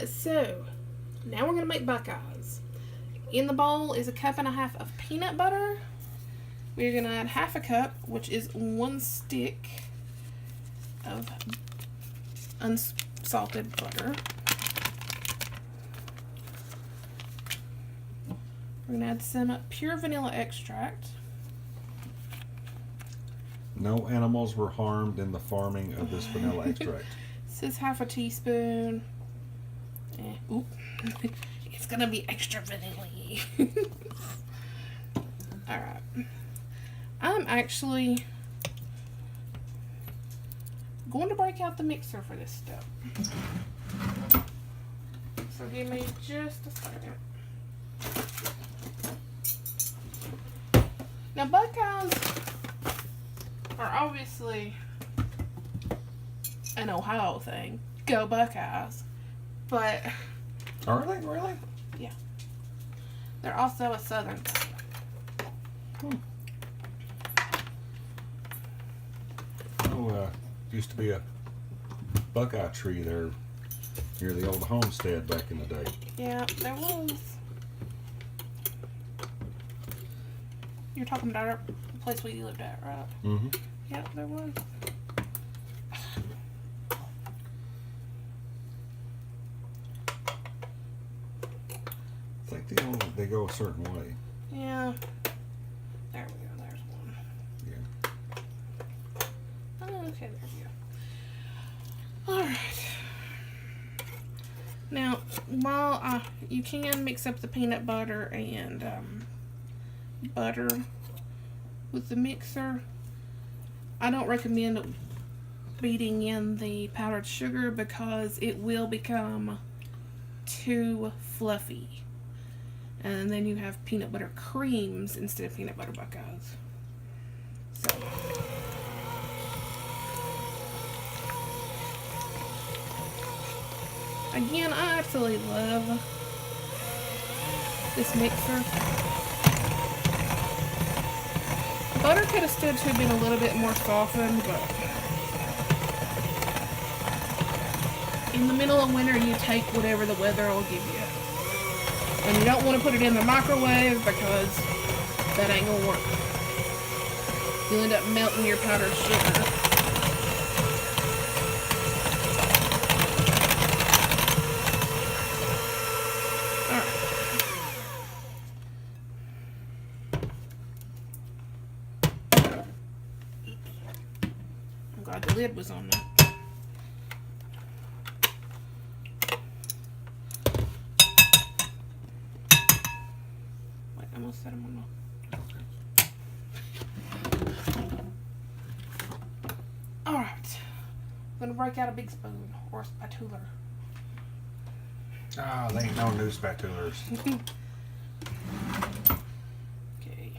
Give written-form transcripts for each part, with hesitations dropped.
Alright, so now we're going to make Buckeyes. In the bowl is a cup and a half of peanut butter. We're going to add half a cup, which is 1 stick of unsalted butter. We're going to add some pure vanilla extract. No animals were harmed in the farming of this vanilla extract. This is half a teaspoon. Oop. It's going to be extra vanilla-y. Alright. I'm actually going to break out the mixer for this step. So give me just a second. Now Buckeyes are obviously an Ohio thing. Go Buckeyes. But Are they really? yeah. They're also a southern thing. Used to be a Buckeye tree there near the old homestead back in the day. Yeah, there was. You're talking about the place we lived at, right? Mm-hmm. Yep, there was. I think they go a certain way. Yeah. There we go. There's one. Yeah. Oh, okay, there we go. Alright. Now, while you can mix up the peanut butter and butter with the mixer, I don't recommend beating in the powdered sugar because it will become too fluffy. And then you have peanut butter creams instead of peanut butter Buckeyes. So. Again, I absolutely love this mixer. Butter could have stood to have been a little bit more softened, but in the middle of winter, you take whatever the weather will give you. And you don't want to put it in the microwave because that ain't gonna work. You'll end up melting your powdered sugar. I'm glad the lid was on that. I almost set them on the... Alright. I'm going to break out a big spoon or a spatula. Ah, they ain't no new spatulas. Okay.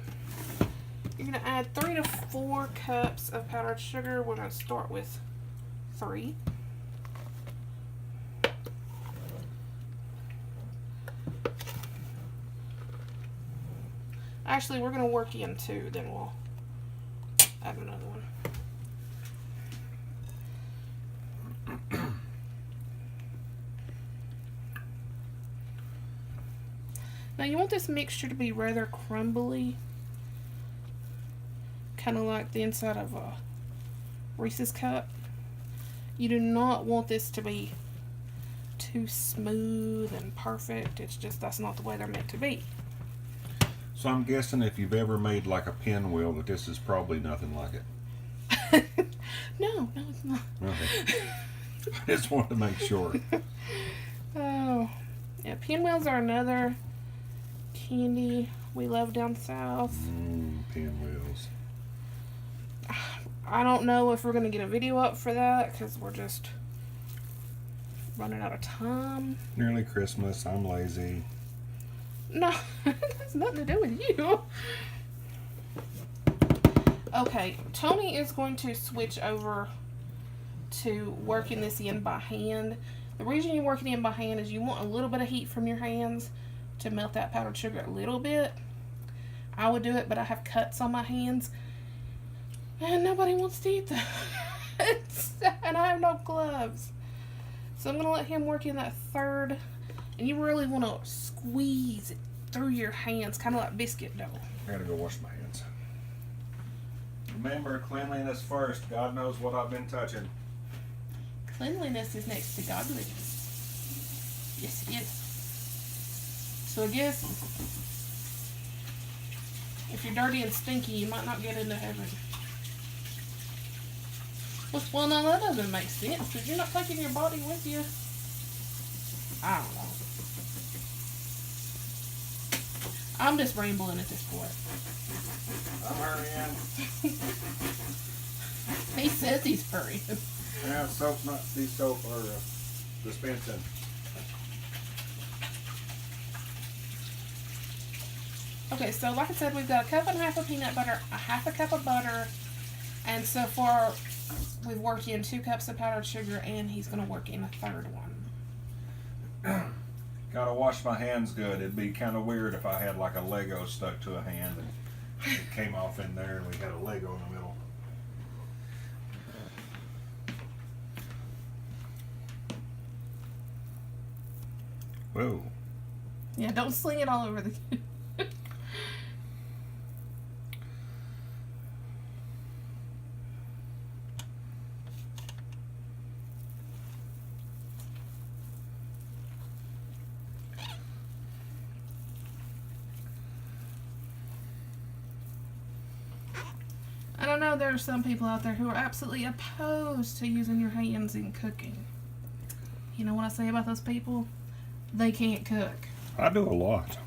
You're going to add 3 to 4 cups of powdered sugar. We're going to start with 3. Actually, we're going to work in 2, then we'll add another one. Now you want this mixture to be rather crumbly, kind of like the inside of a Reese's cup. You do not want this to be too smooth and perfect. It's just, that's not the way they're meant to be. So I'm guessing if you've ever made like a pinwheel, that this is probably nothing like it. No, it's not. Okay. I just wanted to make sure. Oh, yeah, pinwheels are another candy we love down south. Pinwheels. I don't know if we're going to get a video up for that because we're just running out of time. Nearly Christmas. I'm lazy. No, it has nothing to do with you. Okay, Tony is going to switch over to working this in by hand. The reason you're working in by hand is you want a little bit of heat from your hands to melt that powdered sugar a little bit. I would do it, but I have cuts on my hands. And nobody wants to eat that. And I have no gloves. So I'm going to let him work in that third. And you really want to squeeze it through your hands, kind of like biscuit dough. I gotta go wash my hands. Remember, cleanliness first. God knows what I've been touching. Cleanliness is next to godliness. Yes, it is. So I guess if you're dirty and stinky, you might not get into heaven. Well, no, that doesn't make sense because you're not taking your body with you. I don't know. I'm just rambling at this point. I'm hurrying. He says he's hurrying. Yeah, soap's not the soap or dispensing. Okay, so like I said, we've got a cup and a half of peanut butter, a half a cup of butter, and so far we've worked in 2 cups of powdered sugar, and he's going to work in a third one. Gotta wash my hands good. It'd be kind of weird if I had like a Lego stuck to a hand and it came off in there and we had a Lego in the middle. Whoa. Yeah, don't sling it all over the... I don't know, there are some people out there who are absolutely opposed to using your hands in cooking. You know what I say about those people? They can't cook. I do a lot.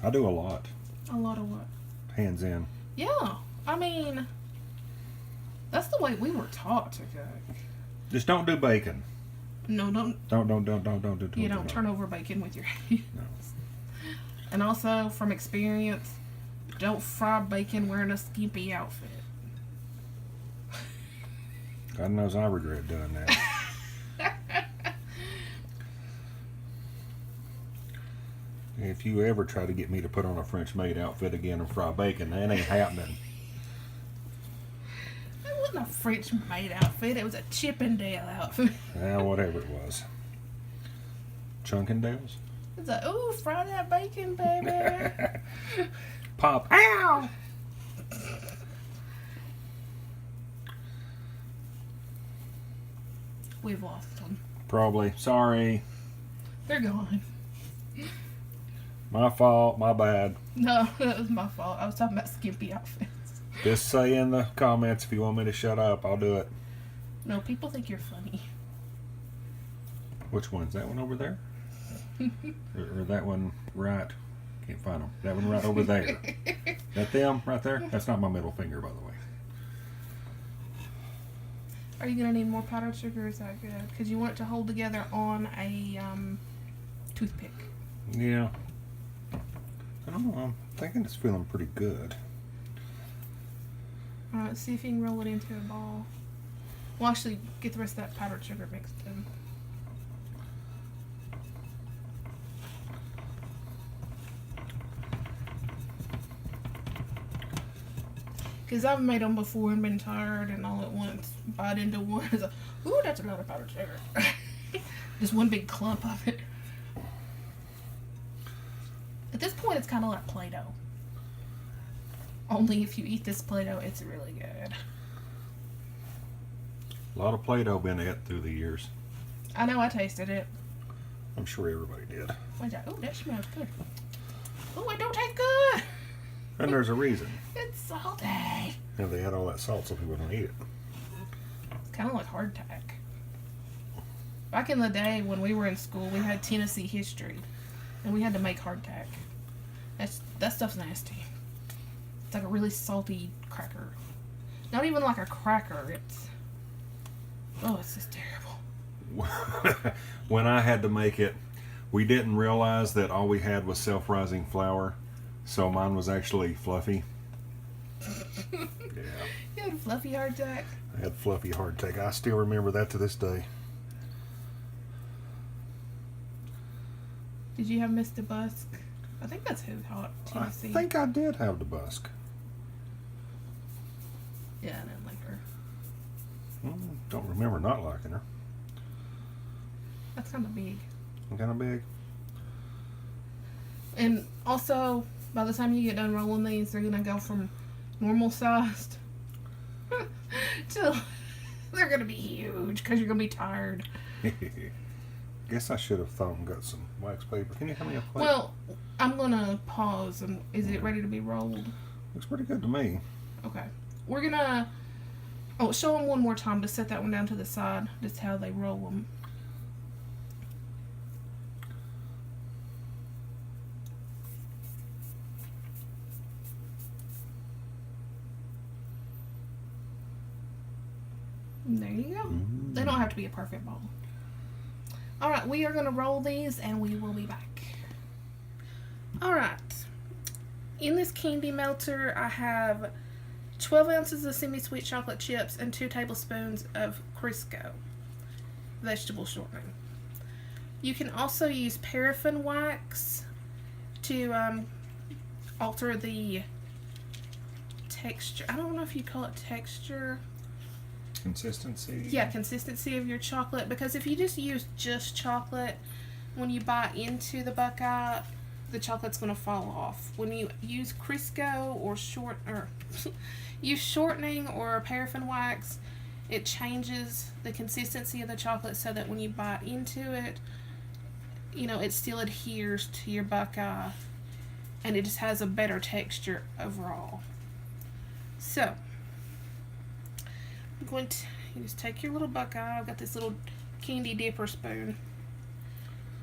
I do a lot. A lot of what? Hands in. Yeah, I mean, that's the way we were taught to cook. Just don't do bacon. No, don't. You Don't turn over bacon with your hands. No. And also, from experience, don't fry bacon wearing a skimpy outfit. God knows I regret doing that. If you ever try to get me to put on a French maid outfit again and fry bacon, that ain't happening. It wasn't a French maid outfit, it was a Chippendale outfit. Whatever it was. Chunkendales? It's like, ooh, fry that bacon, baby. Pop. Ow! We've lost them. Probably. Sorry. They're gone. My fault. My bad. No, that was my fault. I was talking about skimpy outfits. Just say in the comments if you want me to shut up. I'll do it. No, people think you're funny. Which one's that one over there? or that one right? Can't find them. That one right over there. That them right there? That's not my middle finger, by the way. Are you going to need more powdered sugar? Is that good? Because you want it to hold together on a toothpick. Yeah. I don't know. I'm thinking it's feeling pretty good. Alright, let's see if you can roll it into a ball. Well, actually, get the rest of that powdered sugar mixed in. Because I've made them before and been tired and all at once bite into one. It's like, ooh, that's a lot of powdered sugar. Just one big clump of it. At this point, it's kind of like Play-Doh. Only if you eat this Play-Doh, it's really good. A lot of Play-Doh been ate through the years. I know, I tasted it. I'm sure everybody did. Oh, that smells good. Oh, it don't taste good. And there's a reason. It's salty. And they had all that salt so people don't eat it. It's kind of like hardtack. Back in the day when we were in school, we had Tennessee history. And we had to make hardtack. That stuff's nasty. It's like a really salty cracker. Not even like a cracker. It's just terrible. When I had to make it, we didn't realize that all we had was self-rising flour. So mine was actually fluffy. Yeah. You had fluffy hardtack? I had fluffy hardtack. I still remember that to this day. Did you have Mr. Busk? I think that's who taught Tennessee. I think I did have the busk. Yeah, I didn't like her. Don't remember not liking her. That's kind of big. Kind of big. And also, by the time you get done rolling these, they're gonna go from normal sized to they're gonna be huge because you're gonna be tired. Guess I should have thought and got some wax paper. Can you hand me a plate? Well, I'm gonna pause. And is it ready to be rolled? Looks pretty good to me. Okay. We're gonna show them one more time to set that one down to the side. Just how they roll them. There you go. They don't have to be a perfect ball. Alright, we are going to roll these and we will be back. Alright. In this candy melter, I have 12 ounces of semi-sweet chocolate chips and 2 tablespoons of Crisco vegetable shortening. You can also use paraffin wax to alter the texture. I don't know if you call it texture. Consistency? Yeah, consistency of your chocolate. Because if you just use chocolate, when you bite into the Buckeye, the chocolate's going to fall off. When you use Crisco or use shortening or paraffin wax, it changes the consistency of the chocolate so that when you bite into it, you know, it still adheres to your Buckeye and it just has a better texture overall. So, I'm going to, you just take your little Buckeye. I've got this little candy dipper spoon.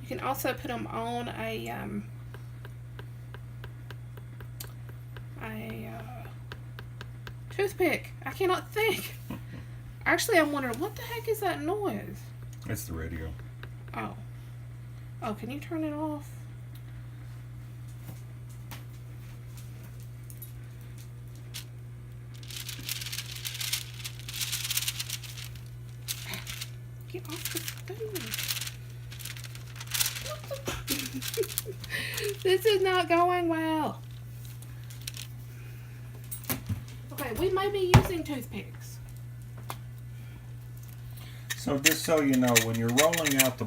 You can also put them on a toothpick. I cannot think. Actually, I'm wondering, what the heck is that noise? It's the radio. Oh. Oh, can you turn it off? Get off the spoon. This is not going well. Okay, we may be using toothpicks. So just so you know, when you're rolling out the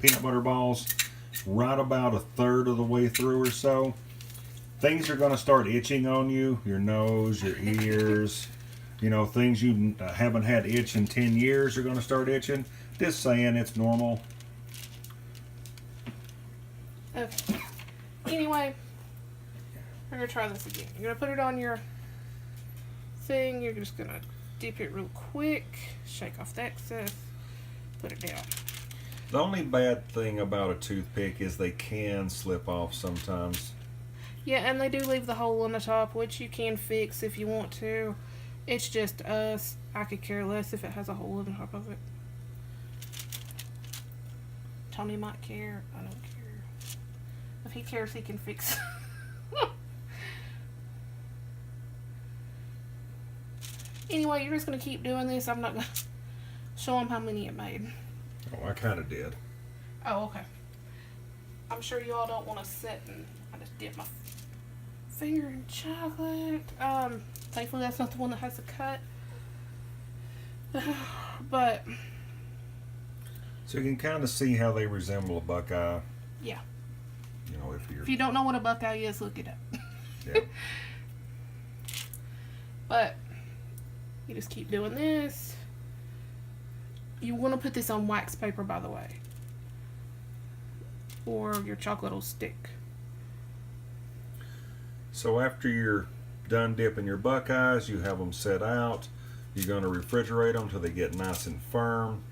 peanut butter balls, right about 1/3 of the way through or so, things are going to start itching on you. Your nose, your ears, you know, things you haven't had itch in 10 years are going to start itching. Just saying, it's normal. Okay. Anyway, we're going to try this again. You're going to put it on your thing. You're just going to dip it real quick. Shake off the excess. Put it down. The only bad thing about a toothpick is they can slip off sometimes. Yeah, and they do leave the hole on the top, which you can fix if you want to. It's just us. I could care less if it has a hole on the top of it. Tony might care. I don't care. If he cares, he can fix it. Anyway, you're just going to keep doing this. I'm not going to show them how many it made. Oh, I kind of did. Oh, okay. I'm sure you all don't want to sit and I just dip my finger in chocolate. Thankfully that's not the one that has a cut. But so you can kind of see how they resemble a Buckeye. Yeah. You know, if you don't know what a Buckeye is, look it up. Yeah. But you just keep doing this. You want to put this on wax paper, by the way, or your chocolate will stick. So after you're done dipping your Buckeyes, you have them set out. You're going to refrigerate them till they get nice and firm.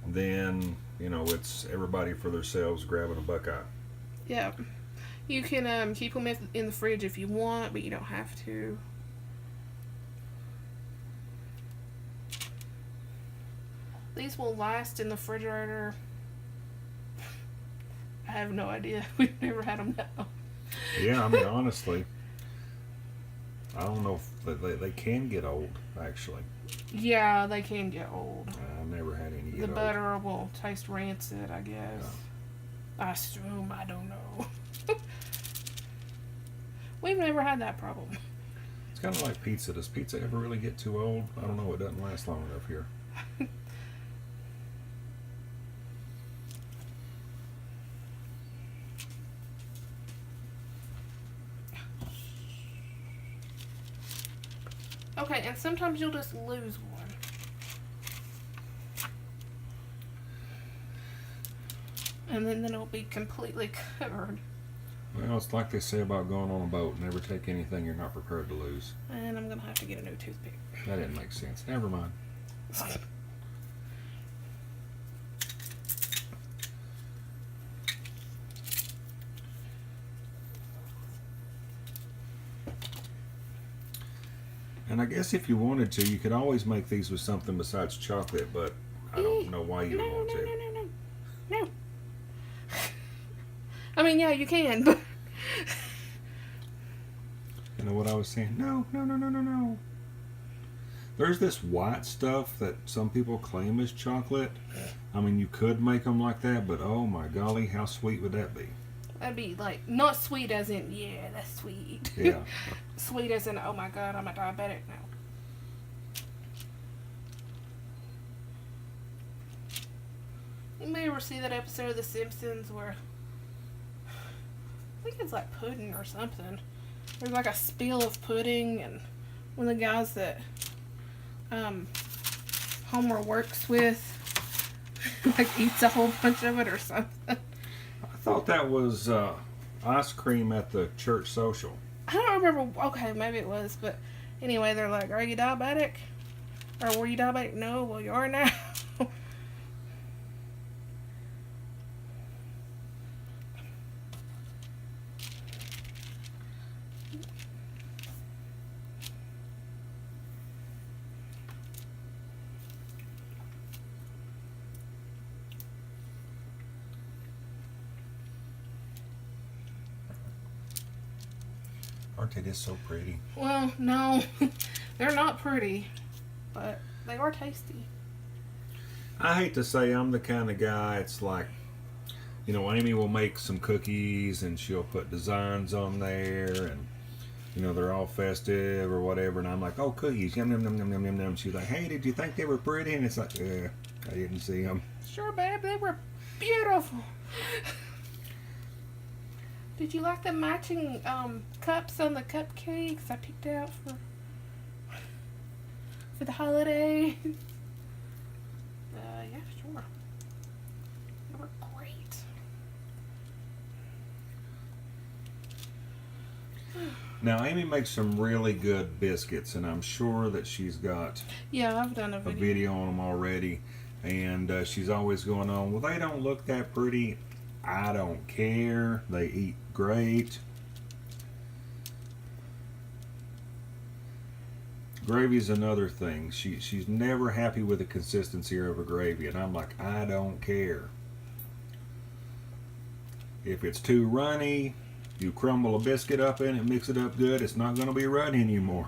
Then, you know, it's everybody for themselves grabbing a Buckeye. Yeah. You can keep them in the fridge if you want, but you don't have to. These will last in the refrigerator. I have no idea. We've never had them now. Yeah, I mean, honestly, I don't know if they can get old, actually. Yeah, they can get old. I've never had any get The old. butter will taste rancid, I guess. Yeah. I assume, I don't know. We've never had that problem. It's kind of like pizza. Does pizza ever really get too old? I don't know. It doesn't last long enough here. Okay, and sometimes you'll just lose one. And then it'll be completely covered. Well, it's like they say about going on a boat. Never take anything you're not prepared to lose. And I'm going to have to get a new toothpick. That didn't make sense. Never mind. And I guess if you wanted to, you could always make these with something besides chocolate, but I don't know why you would want to. No. I mean, yeah, you can, but... You know what I was saying? No. There's this white stuff that some people claim is chocolate. I mean, you could make them like that, but oh my golly, how sweet would that be? That'd be like, not sweet as in, yeah, that's sweet. Yeah. Sweet as in, oh my god, I'm a diabetic now. You may ever see that episode of The Simpsons where, I think it's like pudding or something. There's like a spill of pudding, and one of the guys that Homer works with like eats a whole bunch of it or something. I thought that was ice cream at the church social. I don't remember. Okay, maybe it was, but anyway, they're like, "Are you diabetic? Or were you diabetic?" No. Well, you are now. Aren't they just so pretty? Well, no, they're not pretty, but they are tasty. I hate to say I'm the kind of guy, it's like, you know, Amy will make some cookies and she'll put designs on there and, you know, they're all festive or whatever. And I'm like, oh, cookies, yum, yum, yum, yum, yum, yum, yum. She's like, hey, did you think they were pretty? And it's like, I didn't see them. Sure, babe, they were beautiful. Did you like the matching cups on the cupcakes I picked out for the holiday? Yeah, sure. They were great. Now, Amy makes some really good biscuits, and I'm sure that she's got Yeah, I've done a video on them already. And she's always going on, well, they don't look that pretty. I don't care. They eat great. Gravy's another thing. She's never happy with the consistency of her gravy, and I'm like, I don't care. If it's too runny, you crumble a biscuit up in it, mix it up good, it's not going to be runny anymore.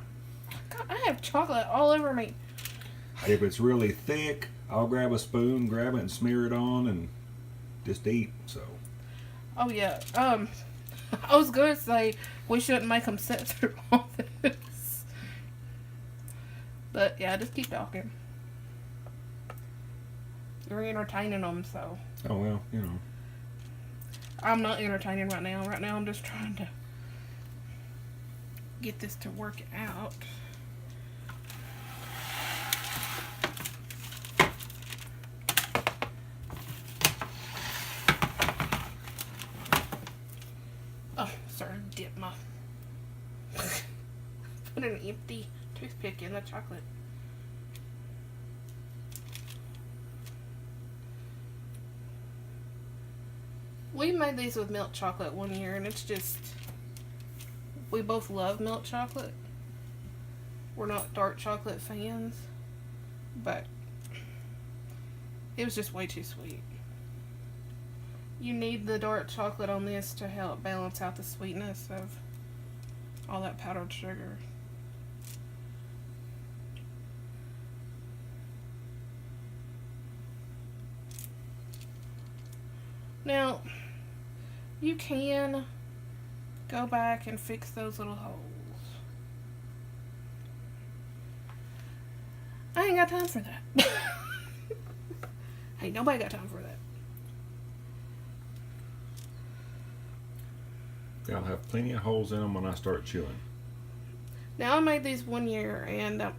God, I have chocolate all over me. If it's really thick, I'll grab a spoon, grab it and smear it on and just eat. So. Oh yeah. I was gonna say we shouldn't make them sit through all this, but yeah, just keep talking. You're entertaining them, so. Oh well, you know. I'm not entertaining right now. Right now, I'm just trying to get this to work out. Oh, sorry, dip my... Put an empty toothpick in the chocolate. We made these with milk chocolate one year, and it's just... We both love milk chocolate. We're not dark chocolate fans, but it was just way too sweet. You need the dark chocolate on this to help balance out the sweetness of all that powdered sugar. Now, you can go back and fix those little holes. I ain't got time for that. Ain't nobody got time for that. They'll have plenty of holes in them when I start chewing. Now I made these one year, and ow.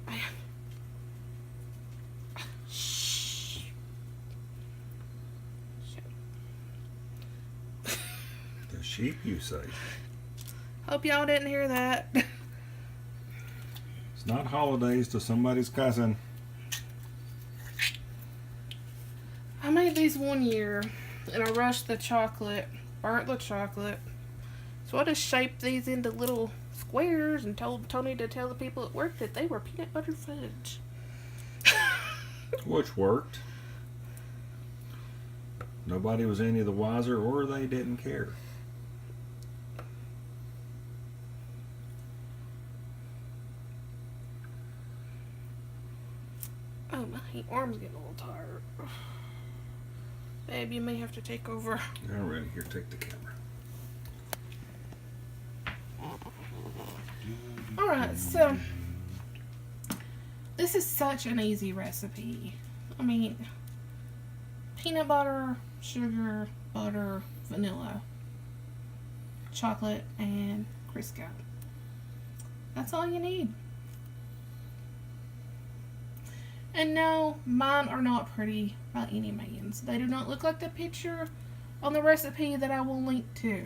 I, shh. The sheep, you say? Hope y'all didn't hear that. It's not holidays till somebody's cussing. I made these one year, and I rushed the chocolate, burnt the chocolate. So I just shaped these into little squares and told Tony to tell the people at work that they were peanut butter fudge. Which worked. Nobody was any the wiser, or they didn't care. Oh, my arm's getting a little tired. Babe, you may have to take over. Alrighty, here, take the camera. Alright, so this is such an easy recipe. I mean, peanut butter, sugar, butter, vanilla, chocolate, and Crisco. That's all you need. And no, mine are not pretty by any means. They do not look like the picture on the recipe that I will link to.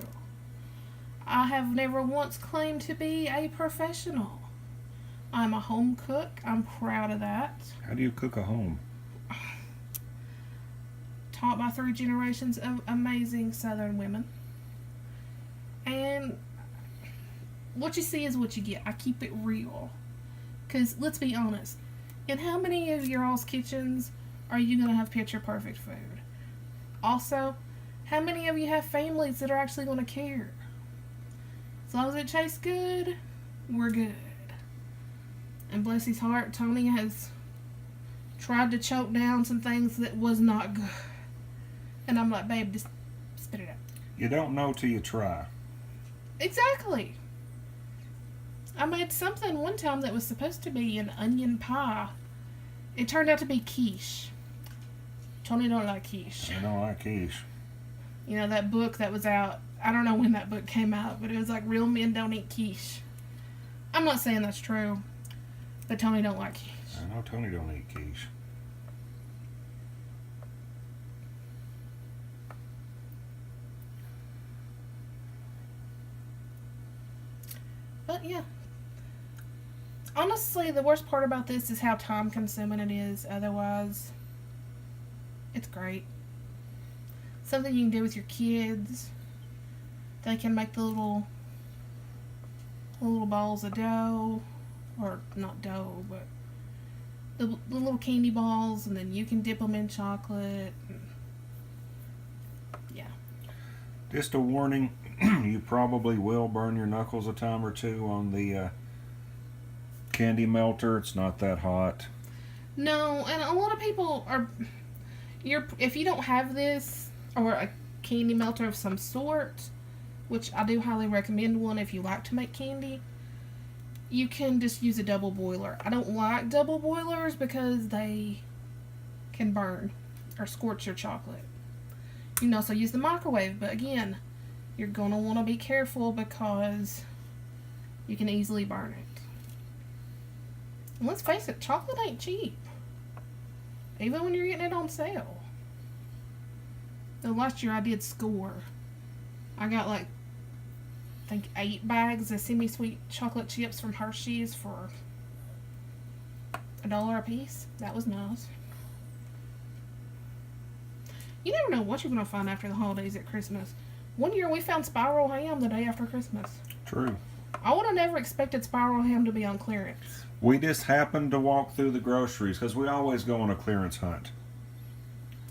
I have never once claimed to be a professional. I'm a home cook. I'm proud of that. How do you cook a home? Taught by 3 generations of amazing Southern women. And what you see is what you get. I keep it real. Because let's be honest. In how many of your all's kitchens are you going to have picture perfect food? Also, how many of you have families that are actually going to care? As long as it tastes good, we're good. And bless his heart, Tony has tried to choke down some things that was not good. And I'm like, babe, just spit it out. You don't know till you try. Exactly. I made something one time that was supposed to be an onion pie. It turned out to be quiche. Tony don't like quiche. I don't like quiche. You know, that book that was out, I don't know when that book came out, but it was like Real Men Don't Eat Quiche. I'm not saying that's true, but Tony don't like quiche. I know Tony don't eat quiche. But yeah. Honestly, the worst part about this is how time consuming it is. Otherwise, it's great. Something you can do with your kids. They can make the little balls of dough, or not dough, but the little candy balls, and then you can dip them in chocolate. Yeah. Just a warning, you probably will burn your knuckles a time or two on the candy melter. It's not that hot. No, and a lot of people are. If you don't have this or a candy melter of some sort, which I do highly recommend one if you like to make candy, you can just use a double boiler. I don't like double boilers because they can burn or scorch your chocolate. You can also use the microwave, but again, you're going to want to be careful because you can easily burn it. And let's face it, chocolate ain't cheap. Even when you're getting it on sale. The last year I did score. I got like, I think 8 bags of semi-sweet chocolate chips from Hershey's for $1 a piece. That was nice. You never know what you're going to find after the holidays at Christmas. One year we found spiral ham the day after Christmas. True. I would have never expected spiral ham to be on clearance. We just happened to walk through the groceries because we always go on a clearance hunt.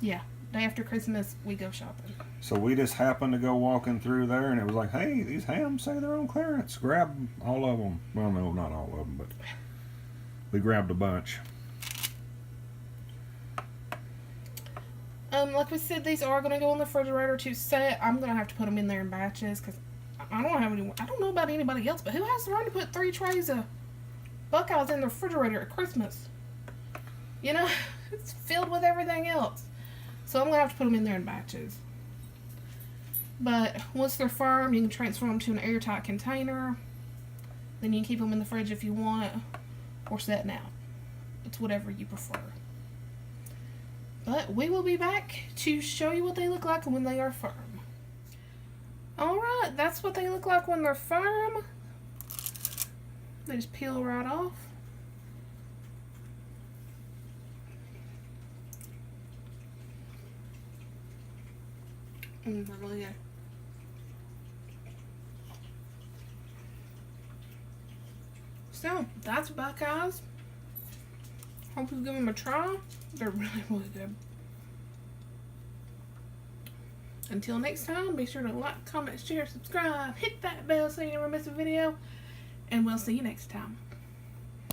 Yeah, day after Christmas we go shopping. So we just happened to go walking through there, and it was like, hey, these hams say they're on clearance. Grab all of them. Well, no, not all of them, but we grabbed a bunch. Like we said, these are going to go in the refrigerator to set. I'm going to have to put them in there in batches because I don't have any. I don't know about anybody else, but who has the right to put 3 trays of Buckeyes in the refrigerator at Christmas? You know, it's filled with everything else. So I'm going to have to put them in there in batches. But once they're firm, you can transfer them to an airtight container. Then you can keep them in the fridge if you want, or setting out. It's whatever you prefer. But we will be back to show you what they look like when they are firm. Alright, that's what they look like when they're firm. They just peel right off. They're really good. So, that's Buckeyes. Hope you give them a try. They're really, really good. Until next time, be sure to like, comment, share, subscribe, hit that bell so you never miss a video, and we'll see you next time.